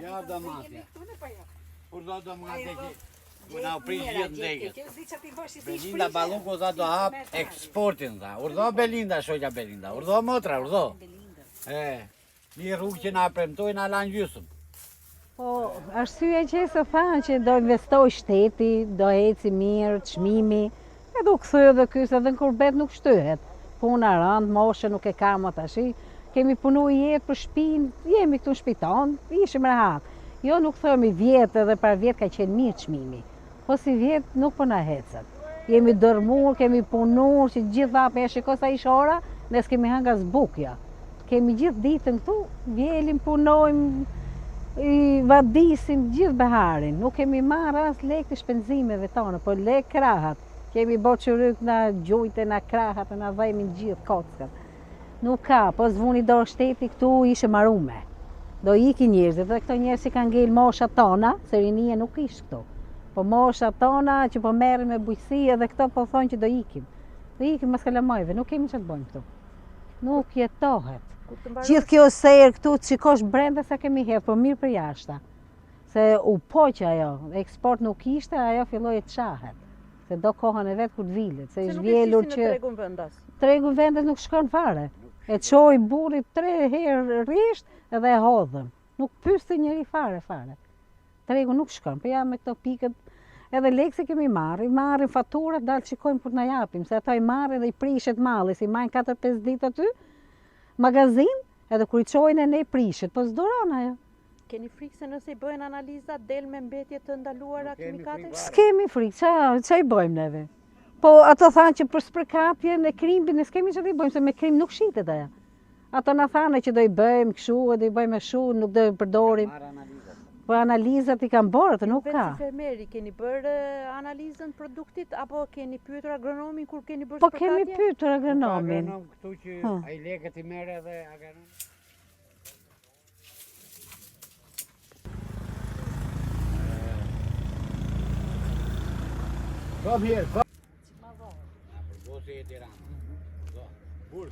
Ja domatja. Kur do domate që na u prish gjithë ndegët. Belinda Balluku za do hap eksportin za. Urdhë Belinda, shoqja Belinda. Urdhë motra, urdhë. Një rrugë që na premtojnë na lan gjysmë. Po, arsyeja që se thanë që do investoj shteti, do eci mirë, çmimi, e do kthye edhe ky se edhe në kurbet nuk shtyhet. Puna rënd, moshe nuk e kam tash. Kemi punu jetë për shtëpinë, jemi këtu në Shpitan, ishim rehat. Jo nuk themi vjetë edhe para vjetë ka qenë mirë çmimi. Po si vjetë nuk po na hecet. Jemi dërmur, kemi punur, që gjithë vape e shiko sa ish ora, nes kemi hanga zbukja. Kemi gjithë ditën këtu, vjelim, punojmë, i vadisim gjithë beharin. Nuk kemi marrë as lek të shpenzimeve tonë, po lek krahat. Kemi bo qëryk na gjujte, na krahat, na dhejmin gjithë kockat. Nuk ka, po zvuni dorë shteti këtu ishe marume. Do iki njerëzit, dhe këto njerëz që kanë ngel mosha tona, se rinia nuk ishtë këtu. Po mosha tona që po merren me bujqësi edhe këto po thonë që do ikim. Do ikim mas kalamajve, nuk kemi që të bojmë këtu. Nuk jetohet. Gjithë kjo sejrë këtu të shikosh brenda sa kemi hedhë, po mirë për jashta. Se u poqë ajo, eksport nuk ishte, ajo filloi të qahet. Se do kohën e vetë kur të vilet. Se nuk e shisin në tregun vendas? Tregun vendas nuk shkon fare. E qoj burrit 3 herë rrisht edhe e hodhëm. Nuk pyste njëri fare. Tregu nuk shkon, për ja me këto pikët, edhe lekë se kemi marrim faturat, dalë qikojmë kur na japim, se ato i marrin dhe i prishet malli, si majnë 4-5 ditë aty, magazin, edhe kur i qojnë e ne prishet, po s'duron ajo. Keni frikë se nëse i bëjnë analiza del me mbetje të ndaluara kimikate? S'kemi frikë, që i bëjmë neve? Po ato thanë që për spërkatjen e krimbin, ne s'kemi që të i bëjmë, se me krim nuk shitet aja. Ato na thanë që do i bëjmë këshu, do i bëjmë shu, nuk do i përdorim. Po analizat i kanë bërë, të nuk ka. Vetë si fermeri, keni bërë analizën produktit, apo keni pyetur agronomin kur keni bërë spërkatje? spërkatje? Po kemi pyetur agronomin. Agronom këtu që ai lekët i merre edhe agronom. Kom hier, kom. Përgosi e Tirana. Burg.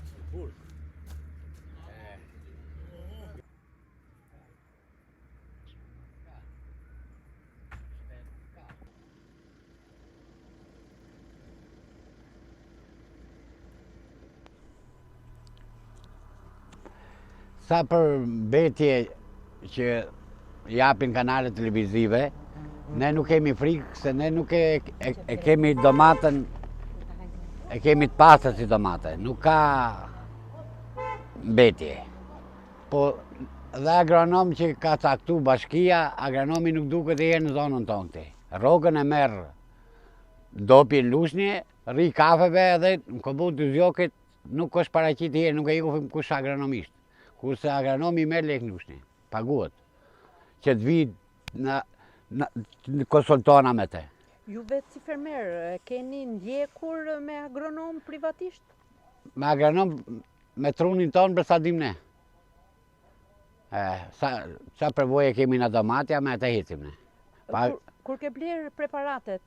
Sa për mbetje që japin kanale televizive, ne nuk kemi frikë, se ne nuk e kemi domatën, e kemi të pastë si domate, nuk ka mbetje. Po dhe agronom që ka caktu bashkia, agronomi nuk duket e në zonën tonë këti. Rogën e merë dopi në lushnje, rri kafeve edhe në kombut të zjokit, nuk është paraqit e nuk e ikufim kush agronomisht. Kurse agronomi merë lek në lushnje, paguat, që të vidë në konsultona me te. Ju vetë si fermer, keni ndjekur me agronom privatisht? Me agronom, me trunin tonë për sa dim ne. Sa përvoje kemi në domatja, me ata hecim ne. Kur ke blerë preparatet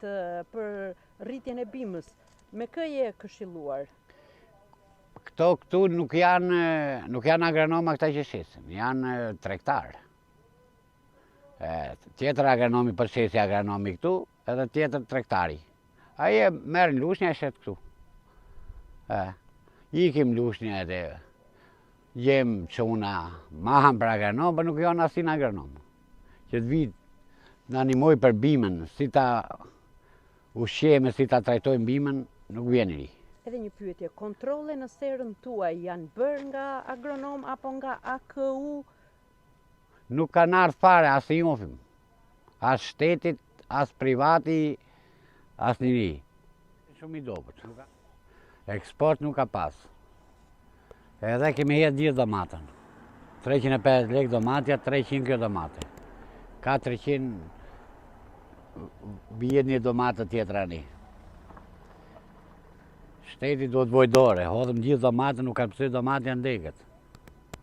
për rritjen e bimës, me kë je këshilluar? Këtu nuk janë agronoma këta që shesin, janë tregtarë. Tjetër agronomi për shesi agronomi këtu, edhe tjetër tregtari. Aje merë në lushnja e shetë këtu. Ikim lushnja edhe jem që una mahan për agronom, për nuk janë asin agronom. Që të vitë në animoj për bimën, si ta ushqeme, si ta trajtojmë bimën, nuk vjen i ri. Edhe një pyetje, kontrole në serën tuaj janë bërë nga agronom apo nga AKU? Nuk kanë ardhë fare, as i njofim. As shtetit, as privati, as njëri. Shumë i dobët. Eksport nuk ka pas. Edhe kemi jetë gjithë domatën. 350 lek domatja, 300 kjo domate. 400 bjetë një domatë tjetra një. Shteti do të vojdore, hodhëm gjithë domatën, nuk ka pësë domatë janë degët.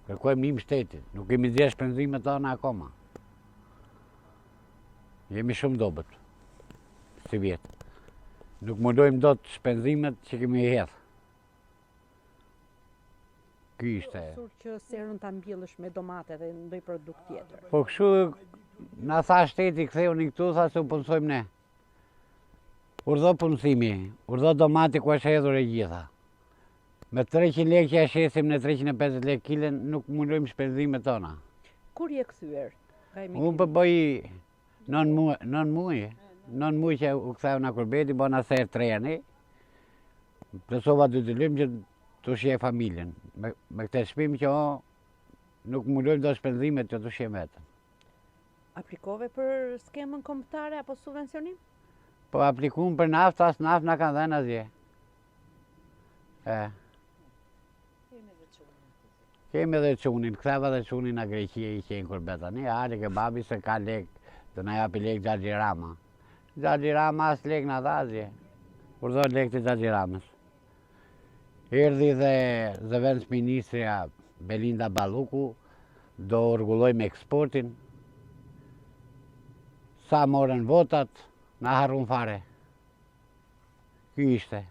Kërkojmë njëm shtetit, nuk kemi dhja shpenzime tona akoma. Jemi shumë dobët, si vjetë. Nuk mundojmë do të shpenzimet që kemi hedhë. Ky ishte. Sur që serën ta mbjellësh me domate dhe ndoj produkt tjetër. Po kështu Na tha shteti ktheuni këtu, tha se u punsojmë ne. Urdhë punësimi, urdhë domati ku është hedhur e gjitha. Me 300 lekë që ja shesim në 350 lekë kilen, nuk mundojmë shpenzimet tona. Kur je kthyer nga Unë emigrimi? për bëj 9 muaj që u ktheu në Kurbeti, bona se treni. Plësova 2 lymë që të shje familjen. Me këtë shpim që nuk mundojmë do shpenzimet që të shje vetën. Aplikove për skemën kombëtare apo subvencionim? Po aplikum për naftë, as naftë na kanë dhenë asgjë. Kemi edhe qunin, ktheva dhe qunin në Greqi i qenë Kurbet tani, hale ke babi se ka lek, të na japi lek Xhaxhi Rama. Xhaxhi Rama as lek na dha asgjë. Urdhë lek të Xhaxhi Ramës. Erdhi dhe zëvendës ministrja Belinda Balluku, do rregullojmë eksportin. Sa morën votat, na harrun fare. Ky ishte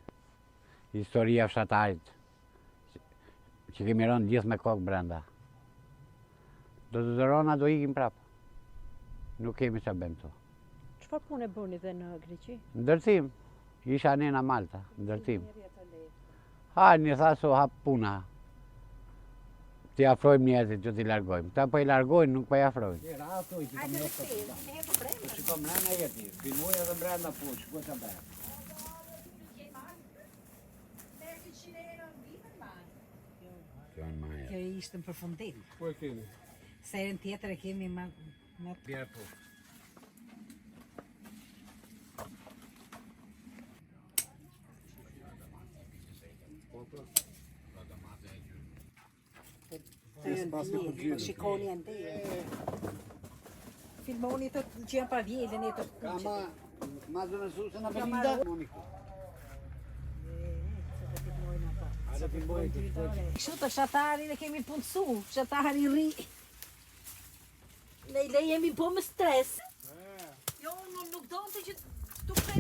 historia fshatarit, që kemi rënë gjithë me kokë brenda. Do të zërona, do ikim prapë. Nuk kemi që bëjmë këtu. Çfarë pune bëni dhe në Greqi? Ndërtim, isha nena Malta, ndërtim. Një tha su hap puna. Ti afrojmë njerëzit që t'i largojmë. Ta po i largojnë, nuk po i afrojnë. Shiko mrena jeti, binuj edhe brenda po, shiko që bërë. Kjo ishte në përfundim. Po e keni? Serën tjetër e kemi më Bjerë po. shikoni ande. Filmoni të që janë pa vjellën e të Kama, ma zë në susë në Belinda? Kështu të shatarin e kemi punësu, shatari ri. Ne jemi po me stres. Jo, nuk do të që të